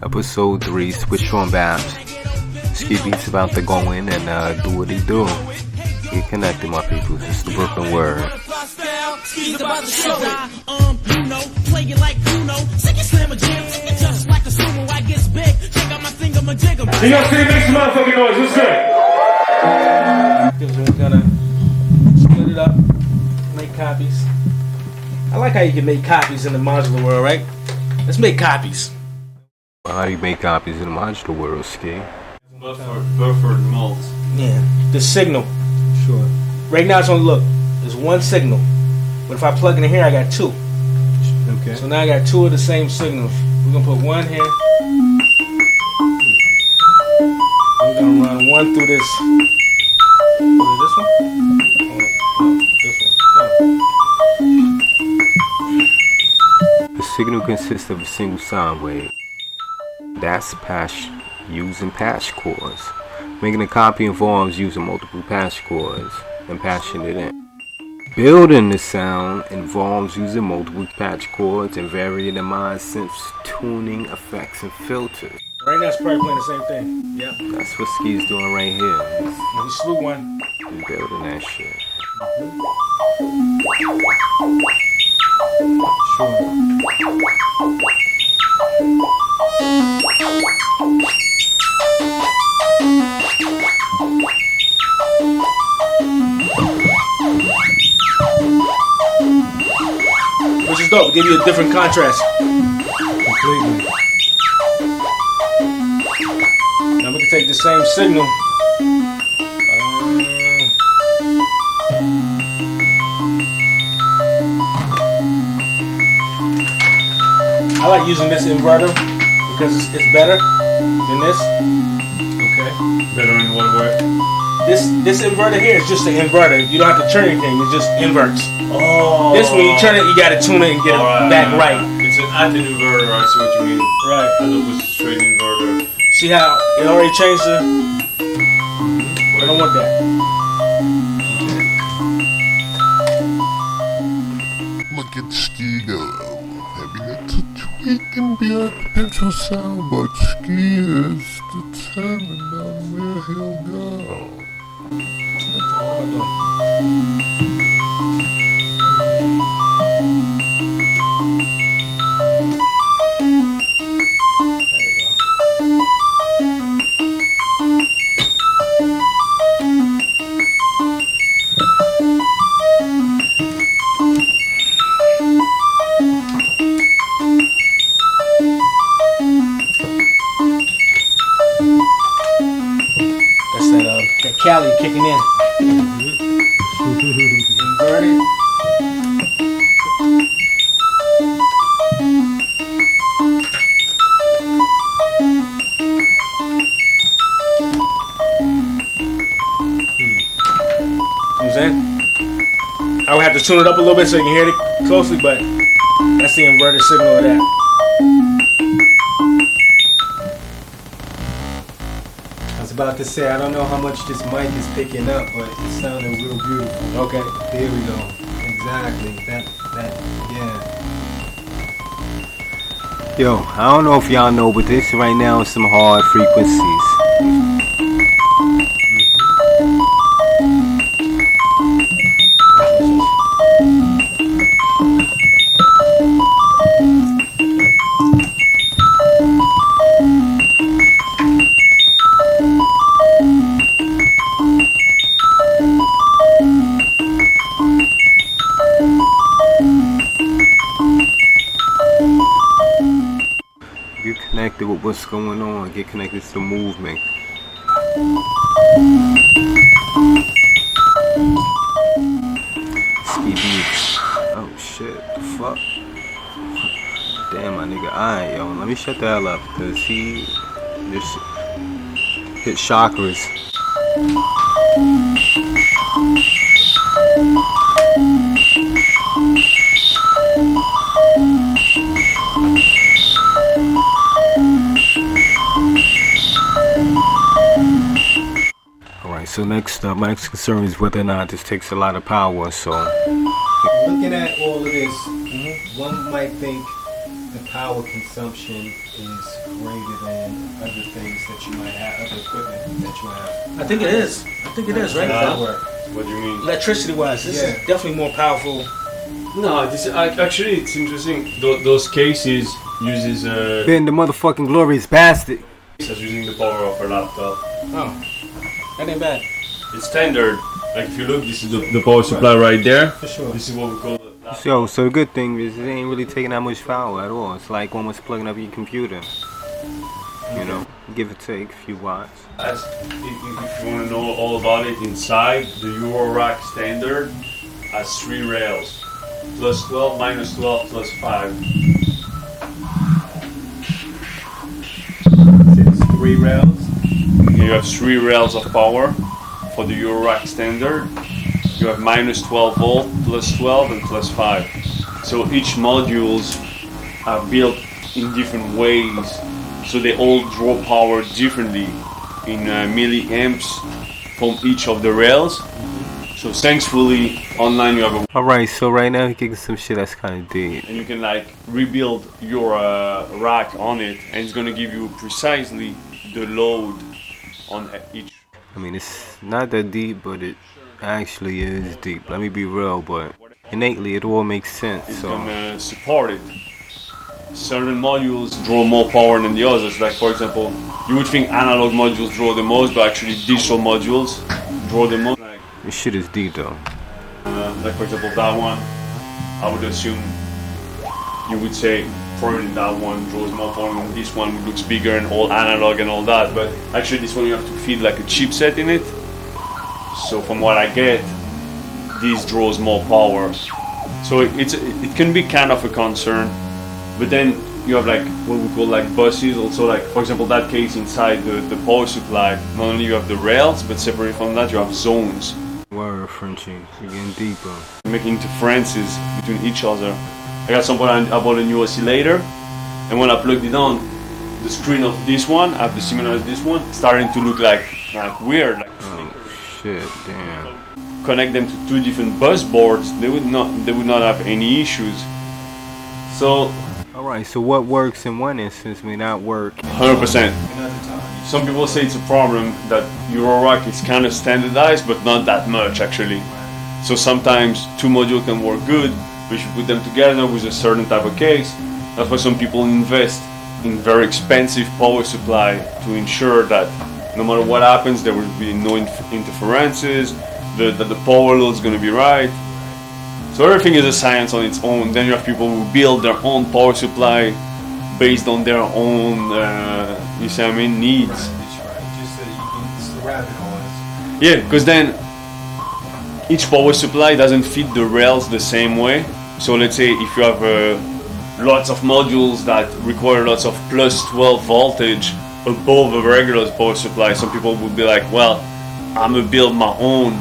Episode 3, switch on Beatz. Ski Beatz about to go in and do what he do. Get connected, my people. It's the Brooklyn word. You gonna see this motherfucking noise? What's good? We're gonna split it up, make copies. I like how you can make copies in the modular world, right? Let's make copies. How do you make copies in the modular world, Ski? Buffered malt. Yeah, the signal. Sure. Right now it's on look. There's one signal, but if I plug it in here, I got two. Okay. So now I got two of the same signals. We're gonna put one here. We're gonna run one through this. Is it this one? Oh, this one. The signal consists of a single sine wave. That's using patch cords. Making a copy involves using multiple patch cords and patching it in. Building the sound involves using multiple patch cords and varying the mind sense tuning effects and filters. Right now it's probably playing the same thing. Yep. That's what Ski's doing right here. We slew one. He's building that shit. Which is dope. Give you a different contrast. Completely. Now we can take the same signal. I like using this inverter because it's better than this. Okay. Better in what way? This inverter here is just an inverter. You don't have to turn anything. It just inverts. Oh. This when you turn it, you gotta tune it and get it back right. It's an anti-inverter, I see what you mean. Right. As opposed to straight inverter. See how it already changed the... I don't want that. Look at Ski go. Having it to tweak and be a potential sound, but Ski is determined on where he'll go. That's all I'm doing. That Cali kicking in. Inverted. Comes in. I would have to tune it up a little bit so you can hear it closely, but that's the inverted signal of that. I was about to say, I don't know how much this mic is picking up, but it sounded real beautiful. Okay. There we go. Exactly. Yeah. Yo, I don't know if y'all know, but this right now is some hard frequencies. Get connected with what's going on. Get connected to the movement. Ski Beatz. Oh shit, the fuck? Damn, my nigga, alright, yo, let me shut the hell up, cause he just hit chakras. Alright, so next up, my next concern is whether or not this takes a lot of power, so... Looking at all of this, one might think the power consumption is greater than other things that you might have, other equipment that you have. I think it is. I think it is, right? How does that work? What do you mean? Electricity wise, this Yeah. is definitely more powerful. No, this actually it's interesting. Those cases uses Ben, the motherfucking glorious bastard. as using the power of a laptop. Oh, that ain't bad. It's standard. Like if you look, this is the power supply right there. For sure. This is what we call the laptop. So the good thing is it ain't really taking that much power at all. It's like almost plugging up your computer. You know, give or take a few watts. If you want to know all about it, inside the Eurorack standard has 3 rails. Plus 12, minus 12, plus 5. It's 3 rails. You have 3 rails of power for the Eurorack standard. You have minus 12 volt, plus 12, and plus 5. So each modules are built in different ways. So they all draw power differently in milliamps from each of the rails. So thankfully, online you have a Alright, so right now you're kicking some shit that's kind of deep. and you can like rebuild your rack on it, and it's gonna give you precisely the load on each. I mean, it's not that deep, but it actually is deep. Let me be real, but innately it all makes sense. It's So gonna support it. Certain modules draw more power than the others. Like for example, you would think analog modules draw the most, but actually digital modules draw the most. this shit is deep though. Like for example, that one, I would assume you would say probably that one draws more power than this one, looks bigger and all analog and all that. But actually, this one you have to feed like a chipset in it. So from what I get, this draws more power. So it can be kind of a concern. But then you have like what we call like buses. Also, like for example, that case inside the power supply. Not only you have the rails, but separate from that you have zones. Word, Frenchie, you're getting deeper. Making interferences between each other. I got some point I bought a new oscillator, and when I plugged it on, the screen of this one, I have the similar as this one, starting to look like weird. Like Oh shit, damn. connect them to 2 different bus boards, they would not have any issues. So Alright, so what works in one instance may not work. 100%. Another time. Some people say it's a problem that Eurorack is kind of standardized, but not that much actually. So sometimes 2 modules can work good, but if you put them together with a certain type of case, that's why some people invest in very expensive power supply to ensure that no matter what happens, there will be no interferences, that the power load is going to be right. So everything is a science on its own. Then you have people who build their own power supply based on their own, you see what I mean, needs. That's right. Just so you can, it's the rabbit holes. Yeah, because then each power supply doesn't fit the rails the same way. So let's say if you have lots of modules that require lots of plus 12 voltage above a regular power supply, some people would be like, well, I'm gonna build my own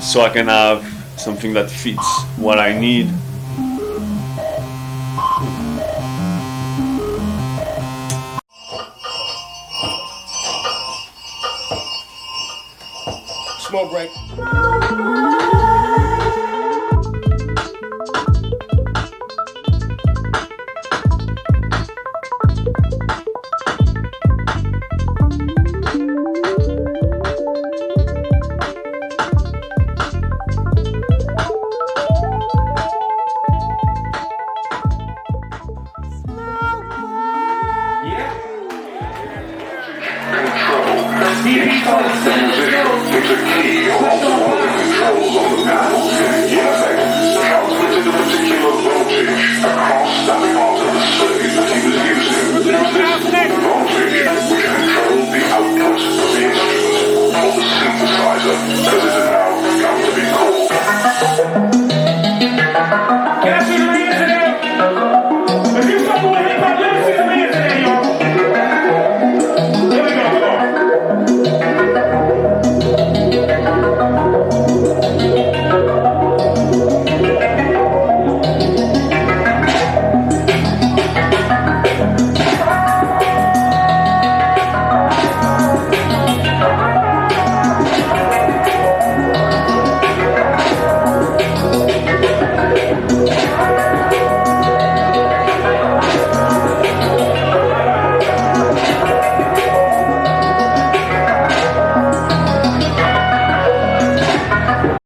so I can have something that fits what I need. Smoke break. Controls on the panel. In effect, the power switch is a particular voltage.